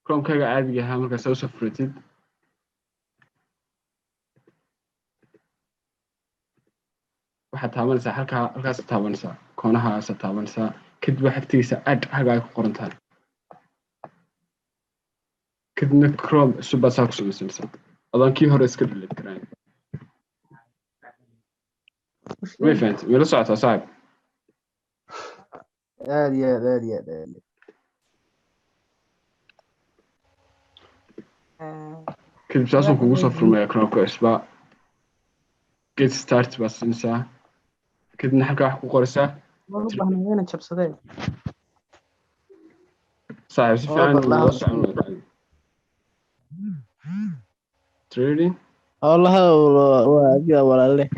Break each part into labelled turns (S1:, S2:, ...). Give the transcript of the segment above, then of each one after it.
S1: chromekaaga caadiga ahaa markaas soo safratid waxaad taabanaysaa halkaas taabanaysaa koonahaas taabanaysaa kadib waxaad tegaysaa add halkaa ku qoran tahay kadibna chrome cusub baad saa ku samaysanaysaa adaan kii hore iska delete karayn ما فهمت ولا ساعتها صعب
S2: آدي
S1: كنت بتعرف كم وصل في الميكرو كويس get start بس انسى كنت نحكي واحد قرصة
S2: والله احنا هنا شبصدين
S1: صعب في عن وسع trading
S3: والله وابي ولا له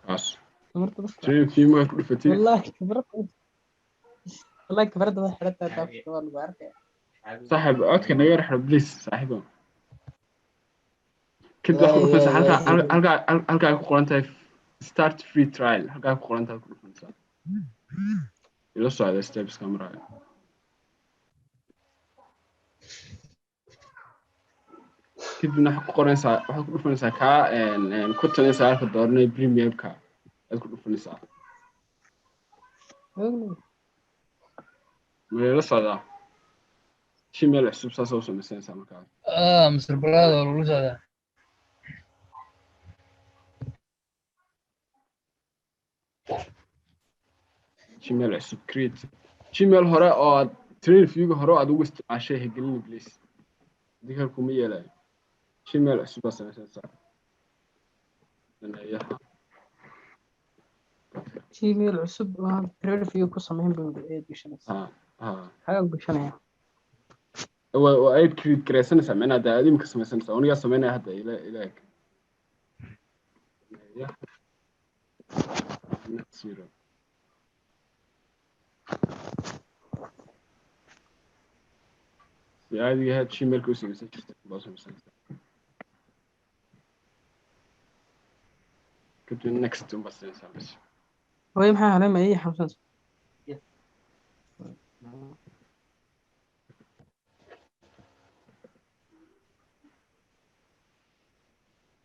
S1: خلاص trading في ما كل فتي
S2: والله كبرت ده حرتها تعرف والله بعرف
S1: صاحب عودك نغير احنا بليس صاحبه كنت اخذ بس هلقا قرنتها start free trial هلقا قرنتها كل فنسا يلا صعد ستيبس كاميرا كدنا حق قرنسا waxa ku dhufanaysaa ka ku tanaysaa halka doornay premium ka aad ku dhufanaysaa ولا صعد شمال عصب ساسو سمسين markaa
S4: مستر براد ولا صعد
S1: شمال عصب كريت شمال هراء oo train view hore aad ugu isticmaashay gelin please diga kuma yeelay شمال عصب سمسين
S2: شيميل عصب بريفيو كسمين بالإيد بشنس حاجة بشنية
S1: وأيد كريسنا سمعنا ده قديم كسمة سنة ونيا سمعنا هذا إليك نسيره هذه هاد شيء ملكوسي بس كنت next بس إنسان بس
S2: هو محا على ما هي حمسان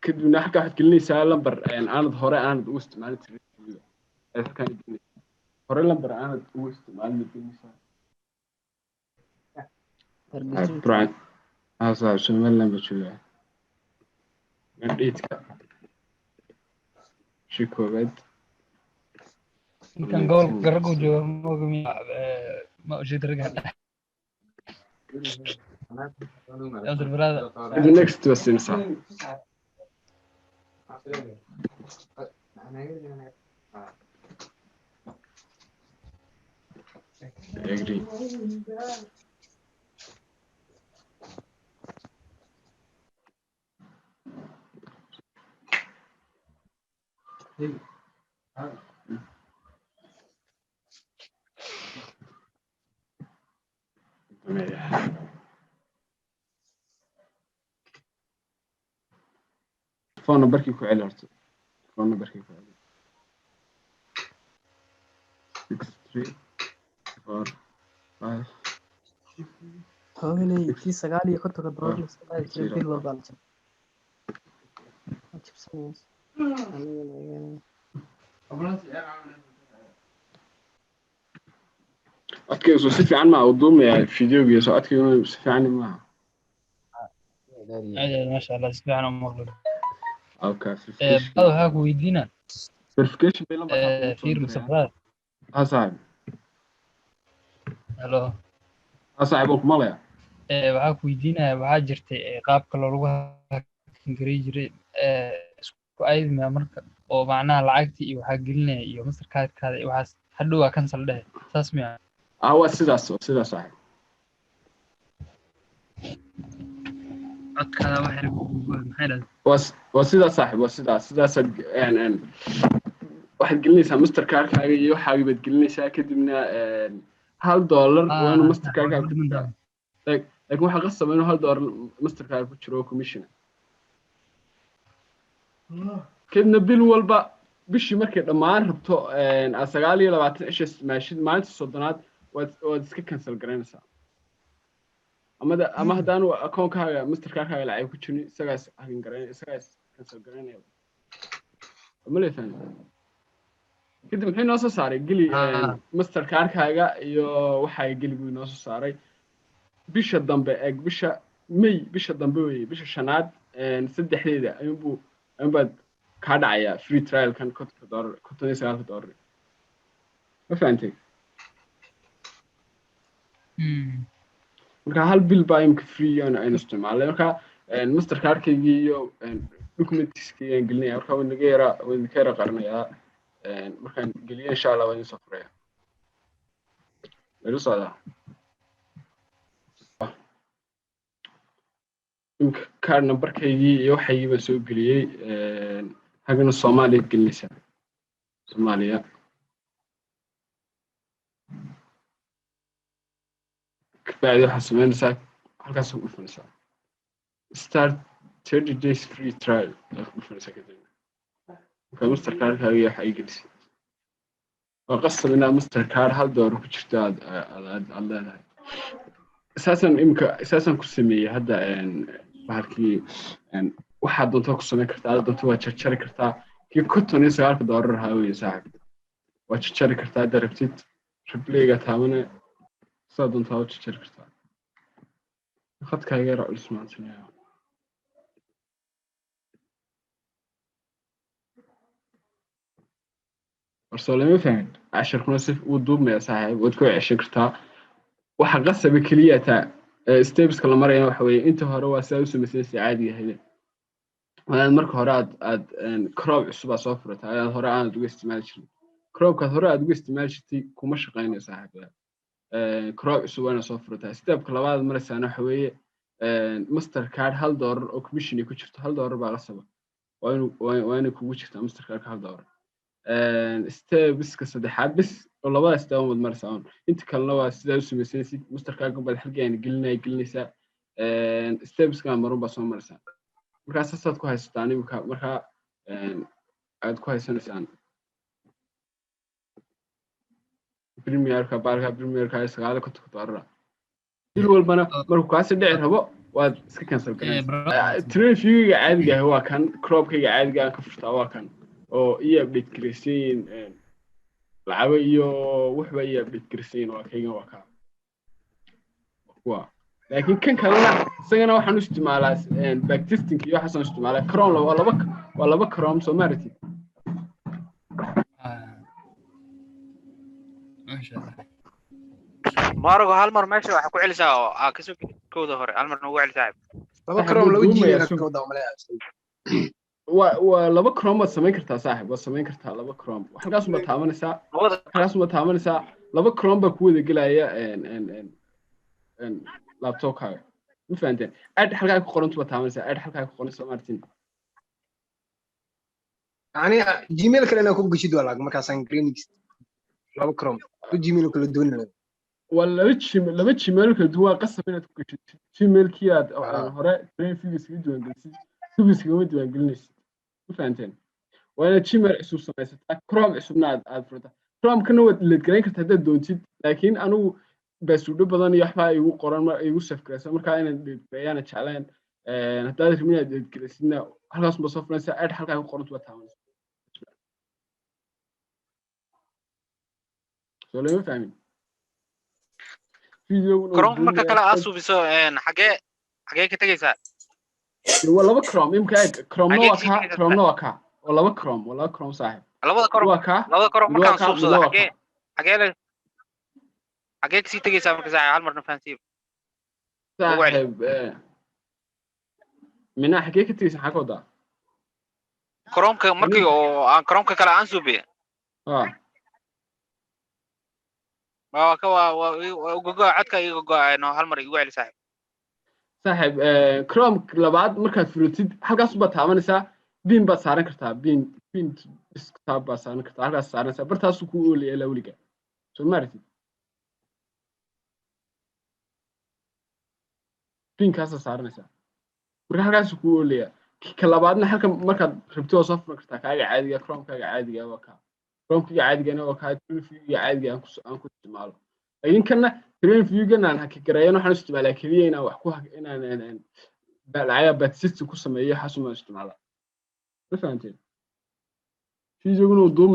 S1: كنت نحكي واحد كلني سؤال لمبر يعني أنا ظهري أنا دوست مالي تريد إذا كان يجيني ظهري لمبر أنا دوست مالي تريد براين هذا شو مال لمبر شو يعني قريتك شو كوبد
S4: كان قول قرقوا جو ما أجد رجع أدر براد
S1: the next بس إنسان I agree. phone number كي كعلي هرت phone number كي كعلي 6 3 4 5
S2: هو لي كي سقالي يخطو كدرور لسقالي تريد والله
S1: أتكلم سوسي عن مع وضوم يعني فيديو بيسو أتكلم سوسي عن معه
S4: ما شاء الله سبحان الله
S1: أوكي
S4: بعض هاك ويدينا
S1: verification بيلم
S4: في المسافات
S1: صاحب
S4: هلو
S1: صاحبك ماليا
S4: waxaa ku weydiinaya waxaa jirtay qaabka loogu hakin jiray isku aydma marka oo macnaha lacagtii iyo waxaa gelinaya iyo mastercardkaada iyo waxaas hadhow waa cancel dhehe saas miya
S1: waa sidaas saaxiib
S4: codkaada waxay maxay dhahay
S1: waa sidaas saaxiib waa sidaas waxaad gelinaysaa mastercardkaaga iyo waxaaga baad gelinaysaa kadibna $1 waa inuu mastercardkaaga laakiin waxaa qasaba inuu $1 mastercard ku jiro commission kadibna bil walba bishii markay dhammaan rabto 29 cisho ismaashid maalinta 30aad waad iska cancel garaynaysaa ama haddaanu akoonkaaga mastercardkaaga lacag ku jirin isagaas hakin garanaya isagaas cancel garanaya ma leefaan kadib muxuu noo soo saaray geli mastercardkaaga iyo waxaa geli buu noo soo saaray bisha dambe eeg bisha dambe weeye bisha shanaad saddexdeeda ayuunbaad kaa dhacayaa free trialkan $59 ma fahantay marka hal bil baa imika free aynu isticmaalay marka mastercardkaygii iyo documentiskii aan gelinaya marka waan idinka yara qarinayaa markaan geliyo insha allah waan idin soo furaya ilu socdaa imika card numberkaygii iyo waxaygii baan soo geliyey hagana soomaaliyaad gelinaysaa soomaaliya kabacdi waxaad samaynaysaa halkaas ku dhufanaysaa start 30 days free trial ku dhufanaysaa kadib marka mastercardkaaga iyo waxa ay gelisay waa qasab inaad mastercard $1 ku jirto aad leedahay saasaan ku sameeyey hadda bahalkii waxaad doontaa ku samayn kartaa aad doonto waa jarjari kartaa kii $59 ahaa weeye saaxib waa jarjari kartaa hadda rabtid replayga taabane saa doontaa waa jarjari kartaa khadkaaga yara culus maansanaya warsoolama fahmin casharkuna si uu duubmaya saaxiib waad ku ceshan kartaa waxa qasaba keliya taa stepeska la marayna waxa weeye inta hore waa sidaa u samaysaysa caadiga ahayd waad marka hore aad crop cusub soo furata aad hore aan ugu isticmaali jirin cropkaad hore aad ugu isticmaali jirtay kuma shaqeynayo saaxiib crop cusub waana soo furata stepka labaad maraysaana waxa weeye mastercard $1 oo commission ku jirto $1 baa qasaba waa inay kugu jirtaa mastercardka $1 stepeska saddexaad bis oo labada step wad maraysaa inta kalena waa sidaa u samaysaysid mastercardka baad halkaan gelinaysaa stepeska marun baa soo maraysaa markaas saasaad ku haysataan imika markaa aad ku haysanaysaan premierka $9 bil walbana markuu kaasi dhici rabo waad iska cancel garanaysaa train fee-ga caadiga ah waa kan cropkayga caadiga aan ka furtaa waa kan oo iyo update gareyseen lacago iyo waxba iyo update gareyseen waa kaygan waa ka laakiin kan kalena isagana waxaan u isticmaalaa backtesting iyo waxaan isticmaalaa chrome waa laba chrome Soomaaliyeed
S5: Margo hal mar meesha waxa ku celisaa oo ka soo kooda hore hal mar nagu celisaa
S2: laba chrome laba jimeela ka wada umaleeyaa
S1: waa laba chrome baad samayn kartaa saaxiib waad samayn kartaa laba chrome halkaas uma taabanaysaa laba chrome baa ku wada gelaya laptopkaaga ma fahanteen aad halkaa ku qoran tuba taabanaysaa aad halkaa ku qoran Soomaaliyeed
S2: yani gmail kale inaa ku gashid waa laag markaasaan greenix laba chrome gmail kala duwan
S1: ولا لما تشمل كدوا قصة بينك تشمل كياد هراء ترين في سجود وانجلسي سوي سجود وانجلسي فهمتين وأنا تشمل عسوب سماسة كرام عسوبنا عاد كرام كانوا اللي تقرين كتهدد دونتي لكن أنا بس ودو بدن يحفظ يو قرآن ما يو سفكر سمر كائن بيان تشالين نتادر من الكريسنا خلاص بصفنا ساعد حلقة يو قرآن توتاون سولي ما فاهمين
S5: كروم marka kala asuubiso xagee ka tagaysaa
S1: wala chrome imka chrome waa ka wala chrome saaxib
S5: labada chrome marka asuubsado xagee ka sii tagaysaa marka saaxib hal marna fahansiib
S1: saaxib mina xagee ka tagaysaa xagoo da
S5: chrome ka markii oo aan chrome ka kala asuubiyo وجوجل عدك إنه هالمرة يقول
S1: صاحب كروم لبعض مركز فلوتيد حاجة صبت عملنا بين بس عارن كرتها بين ديسكتوب بس عارن كرتها حاجة عارن برتها سكول إلى وليجا شو مرتي بين كاسة عارن سا مركز حاجة سكول إلى كلا بعضنا حاجة مركز ربطوا صف كرتها كاجي عادي كروم كاجي عادي وكا كروم كاجي عادي أنا وكا في عادي أنا كنت معه laakiin kana train view-gan aan haki gareeyana waxaan isticmaalaa keliya inaan wax ku inaan balacaya badsist ku sameeyo xasuma isticmaala ma fahanteen fiisoguna uu duumaya